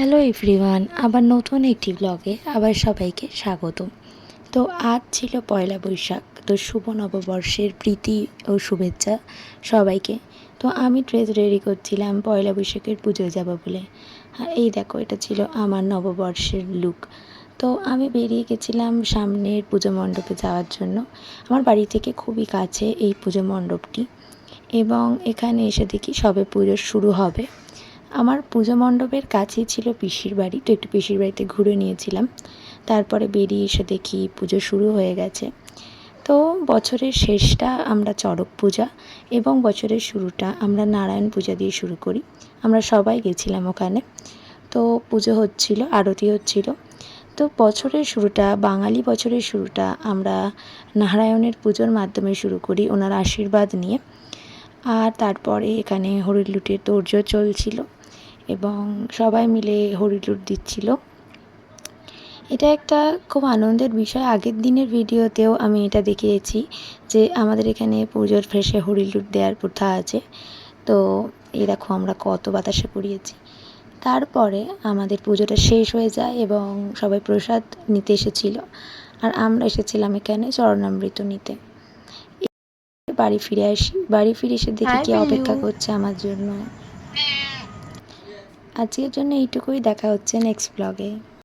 Hello everyone, আবার নতুন একটি ব্লগে আবার সবাইকে স্বাগত। তো আজ ছিল পয়লা বৈশাখ, তো শুভ নববর্ষের প্রীতি ও শুভেচ্ছা সবাইকে। তো আমি ড্রেস রেডি করছিলাম পয়লা বৈশাখের পুজোয় যাব বলে। এই দেখো, এটা ছিল আমার নববর্ষের লুক। তো আমি বেরিয়ে গেছিলাম সামনের পুজো মণ্ডপে যাওয়ার জন্য। আমার বাড়ি থেকে খুবই কাছে এই পুজো মণ্ডপটি, এবং এখানে এসে দেখি সবে পুজো শুরু হবে। আমার পুজো মণ্ডপের কাছেই ছিল পিসির বাড়ি, তো একটু পিসির বাড়িতে ঘুরে নিয়েছিলাম। তারপরে বেরিয়ে এসে দেখি পুজো শুরু হয়ে গেছে। তো বছরের শেষটা আমরা চড়ক পূজা এবং বছরের শুরুটা আমরা নারায়ণ পূজা দিয়ে শুরু করি। আমরা সবাই গেছিলাম ওখানে। তো পুজো হচ্ছিল, আরতি হচ্ছিল। তো বছরের শুরুটা, বাঙালি বছরের শুরুটা আমরা নারায়ণের পুজোর মাধ্যমে শুরু করি, ওনার আশীর্বাদ নিয়ে। আর তারপরে এখানে হরিলুটের তোড়জোড় চলছিল এবং সবাই মিলে হরিলুট দিচ্ছিল। এটা একটা খুব আনন্দের বিষয়। আগের দিনের ভিডিওতেও আমি এটা দেখিয়েছি যে আমাদের এখানে পুজোর শেষে হরিলুট দেওয়ার প্রথা আছে। তো এই দেখো, আমরা কত বাতাসে পুড়িয়েছি। তারপরে আমাদের পুজোটা শেষ হয়ে যায় এবং সবাই প্রসাদ নিতে এসেছিল, আর আমরা এসেছিলাম এখানে চরণামৃত নিতে। বাড়ি ফিরে আসি, বাড়ি ফিরে এসে দেখি হাই কে বিল্লু। অপেক্ষা করছে আমার জন্য। আজকের জন্য এইটুকুই, দেখা হচ্ছে নেক্সট ব্লগে।